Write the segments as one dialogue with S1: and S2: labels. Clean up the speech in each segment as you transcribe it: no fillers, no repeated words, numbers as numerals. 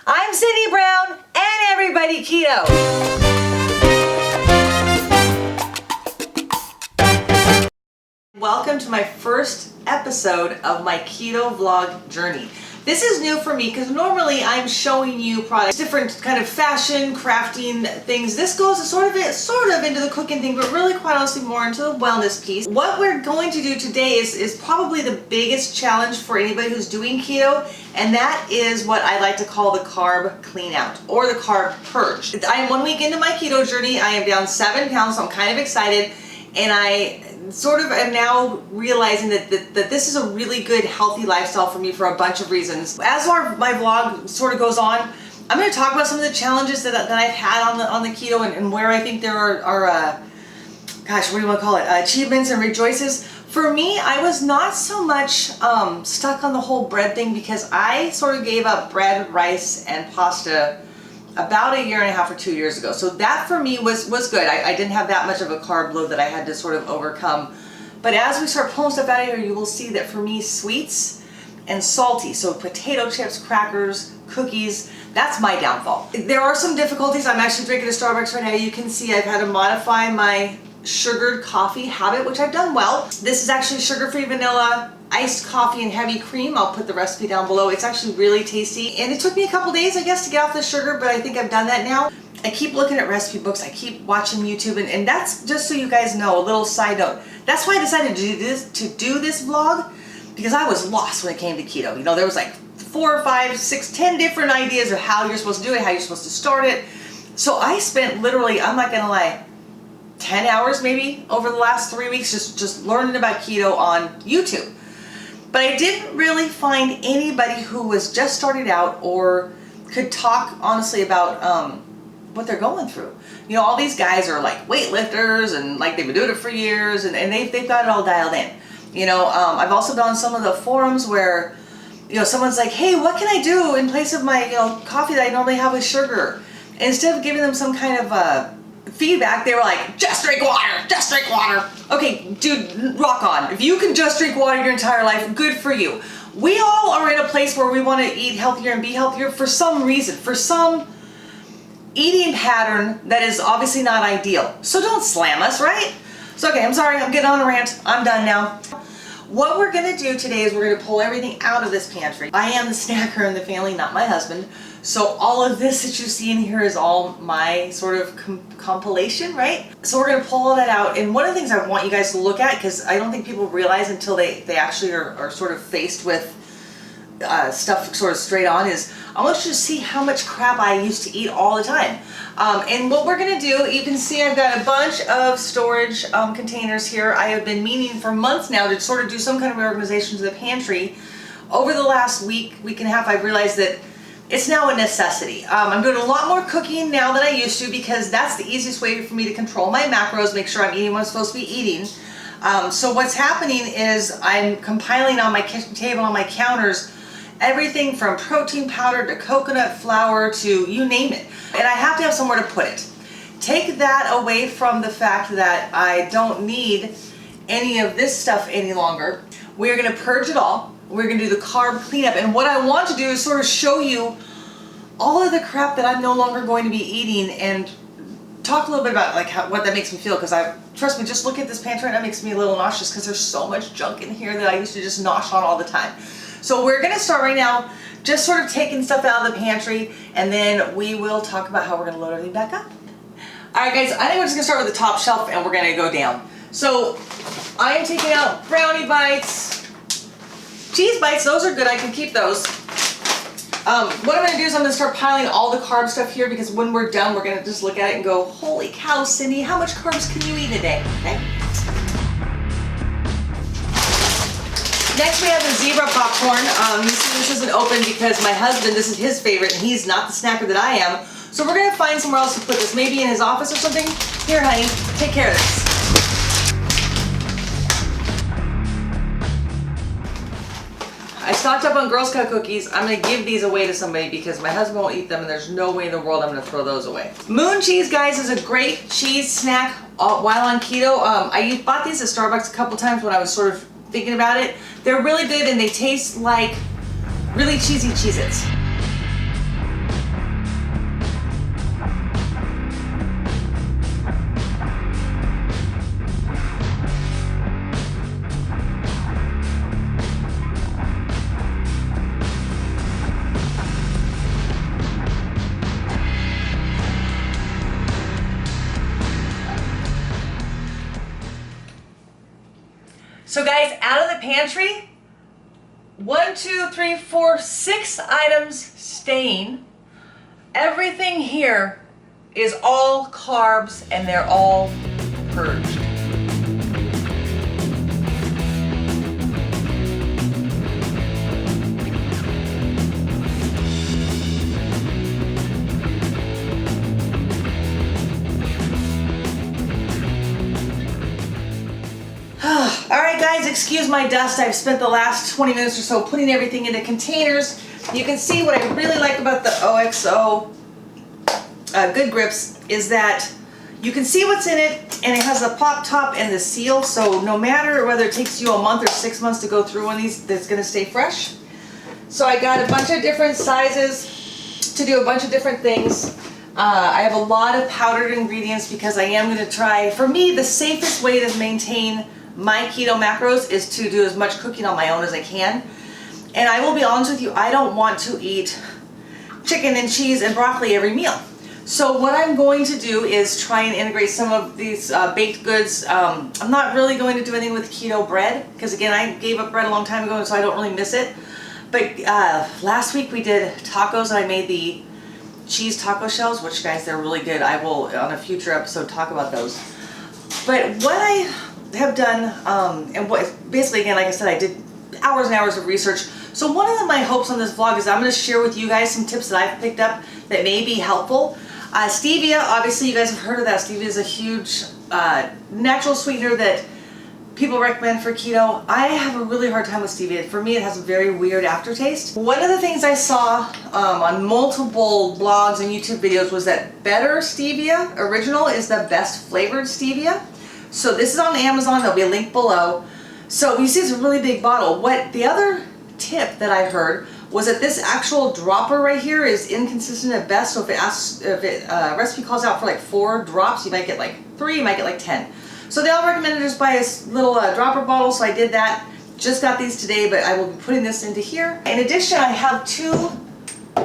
S1: I'm Cindy Brown and EveryBody Keto. Welcome to my first episode of my keto vlog journey. This is new for me because normally I'm showing you products, different kind of fashion, crafting things. This goes sort of into the cooking thing, but really quite honestly more into the wellness piece. What we're going to do today is probably the biggest challenge for anybody who's doing keto, and that is what I like to call the carb cleanout or the carb purge. I am 1 week into my keto journey. I am down 7 pounds, so I'm kind of excited, and I sort of am now realizing that this is a really good healthy lifestyle for me for a bunch of reasons. As my vlog sort of goes on, I'm going to talk about some of the challenges that I've had on the keto and where I think there are gosh, what do you want to call it, achievements and rejoices. For me, I was not so much stuck on the whole bread thing because I sort of gave up bread, rice, and pasta about 1.5 years or 2 years ago. So that for me was good. I didn't have that much of a carb load that I had to sort of overcome. But as we start pulling stuff out of here, you will see that for me, sweets and salty, so potato chips, crackers, cookies, that's my downfall. There are some difficulties. I'm actually drinking a Starbucks right now. You can see I've had to modify my sugared coffee habit, which I've done well. This is actually sugar-free vanilla, iced coffee and heavy cream. I'll put the recipe down below. It's actually really tasty. And it took me a couple days, I guess, to get off the sugar, but I think I've done that now. I keep looking at recipe books. I keep watching YouTube, and that's just so you guys know, a little side note. That's why I decided to do this vlog, because I was lost when it came to keto. You know, there was like 4 or 5, 6, 10 different ideas of how you're supposed to do it, how you're supposed to start it. So I spent literally, I'm not gonna lie, 10 hours maybe over the last 3 weeks just learning about keto on YouTube. But I didn't really find anybody who was just started out or could talk honestly about what they're going through. You know, all these guys are like weightlifters and like they've been doing it for years, and they've got it all dialed in. You know, I've also been on some of the forums where, you know, someone's like, hey, what can I do in place of my, you know, coffee that I normally have with sugar? And instead of giving them some kind of feedback, they were like, just drink water, just drink water. Okay, dude, rock on. If you can just drink water your entire life, good for you. We all are in a place where we want to eat healthier and be healthier for some reason, for some eating pattern that is obviously not ideal. So don't slam us, right? So okay, I'm sorry, I'm getting on a rant. I'm done now. What we're gonna do today is we're gonna pull everything out of this pantry. I am the snacker in the family, not my husband. So all of this that you see in here is all my sort of compilation, right? So we're gonna pull all that out. And one of the things I want you guys to look at, because I don't think people realize until they actually are sort of faced with stuff sort of straight on, is I want you to see how much crap I used to eat all the time. And what we're gonna do, you can see I've got a bunch of storage containers here. I have been meaning for months now to sort of do some kind of reorganization to the pantry. Over the last week and a half, I've realized that it's now a necessity. I'm doing a lot more cooking now than I used to because that's the easiest way for me to control my macros, make sure I'm eating what I'm supposed to be eating. So what's happening is I'm compiling on my kitchen table, on my counters, everything from protein powder to coconut flour to you name it. And I have to have somewhere to put it. Take that away from the fact that I don't need any of this stuff any longer. We're gonna purge it all. We're gonna do the carb cleanup. And what I want to do is sort of show you all of the crap that I'm no longer going to be eating and talk a little bit about like what that makes me feel. Because trust me, just look at this pantry and that makes me a little nauseous because there's so much junk in here that I used to just nosh on all the time. So we're gonna start right now, just sort of taking stuff out of the pantry, and then we will talk about how we're gonna load everything back up. All right guys, I think we're just gonna start with the top shelf and we're gonna go down. So I am taking out brownie bites, cheese bites, those are good, I can keep those. What I'm gonna do is I'm gonna start piling all the carb stuff here because when we're done, we're gonna just look at it and go, holy cow, Cindy, how much carbs can you eat a day, okay? Next we have the zebra popcorn. You see this isn't open because my husband, this is his favorite, and he's not the snacker that I am. So we're gonna find somewhere else to put this, maybe in his office or something. Here, honey, take care of this. I stocked up on Girl Scout cookies. I'm gonna give these away to somebody because my husband won't eat them and there's no way in the world I'm gonna throw those away. Moon cheese, guys, is a great cheese snack while on keto. I bought these at Starbucks a couple times when I was sort of thinking about it. They're really good and they taste like really cheesy Cheez-Its. So guys, out of the pantry, 1, 2, 3, 4, 6 items staying. Everything here is all carbs and they're all purged. Alright guys, excuse my dust. I've spent the last 20 minutes or so putting everything into containers. You can see what I really like about the OXO Good Grips is that you can see what's in it, and it has a pop top and the seal, so no matter whether it takes you a month or 6 months to go through one of these, it's going to stay fresh. So I got a bunch of different sizes to do a bunch of different things. I have a lot of powdered ingredients because I am going to try, for me, the safest way to maintain my keto macros is to do as much cooking on my own as I can. And I will be honest with you, I don't want to eat chicken and cheese and broccoli every meal. So what I'm going to do is try and integrate some of these baked goods. I'm not really going to do anything with keto bread because, again, I gave up bread a long time ago, and so I don't really miss it. But last week we did tacos, and I made the cheese taco shells, which, guys, they're really good. I will, on a future episode, talk about those. But what I have done, and what basically, again, like I said, I did hours and hours of research. So one of my hopes on this vlog is I'm going to share with you guys some tips that I've picked up that may be helpful. Stevia, obviously you guys have heard of that. Stevia is a huge natural sweetener that people recommend for keto. I have a really hard time with stevia. For me, it has a very weird aftertaste. One of the things I saw on multiple blogs and YouTube videos was that Better Stevia Original is the best flavored stevia. So this is on Amazon. There'll be a link below. So you see it's a really big bottle. What the other tip that I heard was that this actual dropper right here is inconsistent at best. So if recipe calls out for like 4 drops, you might get like 3, you might get like 10. So they all recommended just buy a little dropper bottle, so I did that. Just got these today, but I will be putting this into here. In addition, I have 2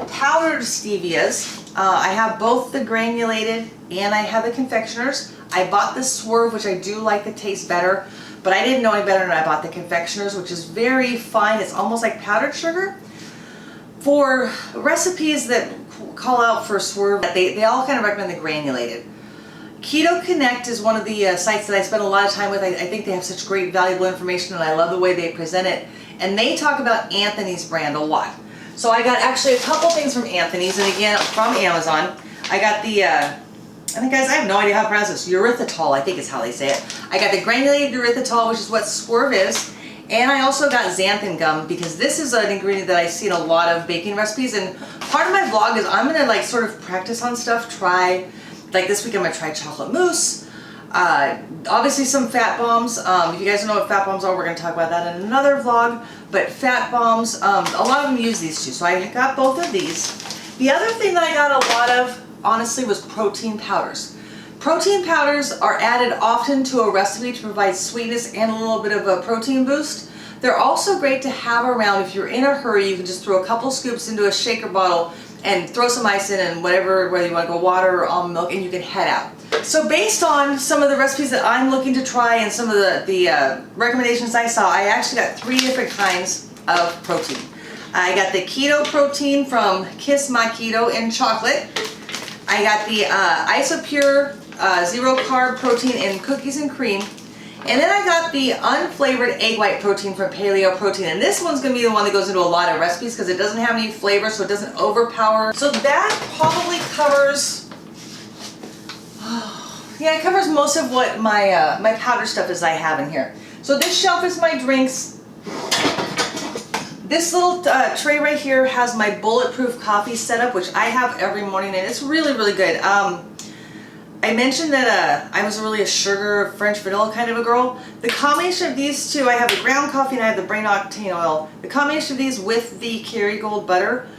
S1: powdered stevias. I have both the granulated and I have the confectioners. I bought the Swerve, which I do like the taste better, but I didn't know any better, and I bought the confectioners, which is very fine. It's almost like powdered sugar. For recipes that call out for Swerve, they all kind of recommend the granulated. Keto Connect is one of the sites that I spend a lot of time with. I think they have such great valuable information, and I love the way they present it. And they talk about Anthony's brand a lot. So I got actually a couple things from Anthony's, and again, from Amazon. I got the, I think, guys, I have no idea how to pronounce this, erythritol, I think is how they say it. I got the granulated erythritol, which is what Swerve is. And I also got Xanthan Gum, because this is an ingredient that I see in a lot of baking recipes. And part of my vlog is I'm going to like sort of practice on stuff, try. Like this week I'm going to try chocolate mousse, obviously some fat bombs. If you guys don't know what fat bombs are, we're going to talk about that in another vlog. But fat bombs, a lot of them use these too. So I got both of these. The other thing that I got a lot of, honestly, was protein powders. Protein powders are added often to a recipe to provide sweetness and a little bit of a protein boost. They're also great to have around. If you're in a hurry, you can just throw a couple scoops into a shaker bottle and throw some ice in and whatever, whether you want to go water or almond milk, and you can head out. So based on some of the recipes that I'm looking to try and some of the recommendations I saw, I actually got 3 different kinds of protein. I got the keto protein from Kiss My Keto in chocolate. I got the Isopure zero carb protein in cookies and cream. And then I got the unflavored egg white protein from Paleo Protein. And this one's going to be the one that goes into a lot of recipes because it doesn't have any flavor, so it doesn't overpower. So that probably covers, yeah, it covers most of what my my powder stuff is I have in here. So this shelf is my drinks. This little tray right here has my bulletproof coffee setup, which I have every morning, and it's really, really good. I mentioned that I was really a sugar French vanilla kind of a girl. The combination of these two, I have the ground coffee and I have the brain octane oil. The combination of these with the Kerrygold butter,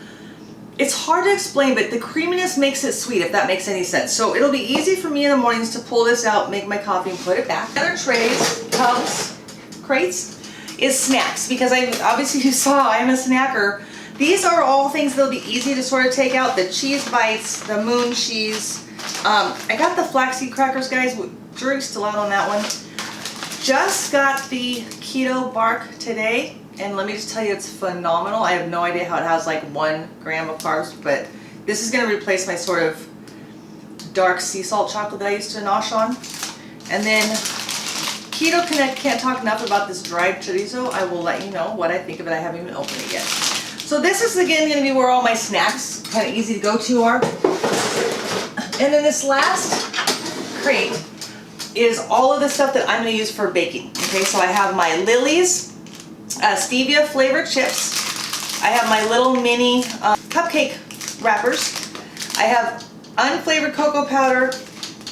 S1: it's hard to explain, but the creaminess makes it sweet, if that makes any sense. So it'll be easy for me in the mornings to pull this out, make my coffee, and put it back. The other trays, tubs, crates, is snacks, because obviously you saw I'm a snacker. These are all things that'll be easy to sort of take out. The cheese bites, the moon cheese. I got the flaxseed crackers, guys. Jury's still out on that one. just got the keto bark today, and let me just tell you, it's phenomenal. I have no idea how it has like 1 gram of carbs, but this is going to replace my sort of dark sea salt chocolate that I used to nosh on. And then Keto Connect can't talk enough about this dried chorizo. I will let you know what I think of it. I haven't even opened it yet. So this is again going to be where all my snacks, kind of easy to go to, are. And then this last crate is all of the stuff that I'm going to use for baking. Okay, so I have my Lily's Stevia flavored chips. I have my little mini cupcake wrappers. I have unflavored cocoa powder,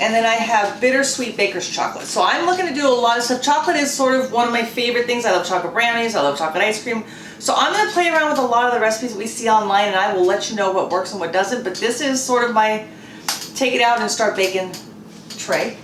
S1: and then I have Bittersweet baker's chocolate. So I'm looking to do a lot of stuff. Chocolate is sort of one of my favorite things. I love chocolate brownies, I love chocolate ice cream. So I'm going to play around with a lot of the recipes that we see online, and I will let you know what works and what doesn't. But this is sort of my take it out and start baking tray.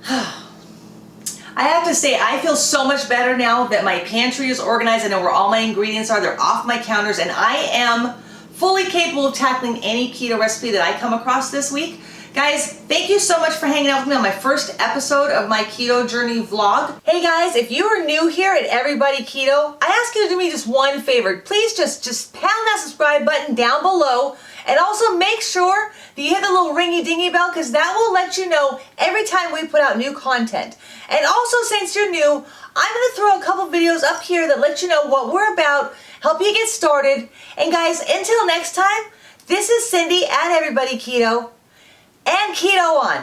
S1: I have to say, I feel so much better now that my pantry is organized. I know where all my ingredients are. They're off my counters, and I am fully capable of tackling any keto recipe that I come across this week. Guys, thank you so much for hanging out with me on my first episode of my keto journey vlog. Hey guys, if you are new here at EveryBody Keto, I ask you to do me just one favor. Please just pound that subscribe button down below, and also make sure that you hit the little ringy dingy bell, because that will let you know every time we put out new content. And also, since you're new, I'm going to throw a couple videos up here that let you know what we're about, help you get started. And guys, until next time, this is Cindy at EveryBody Keto, and keto on.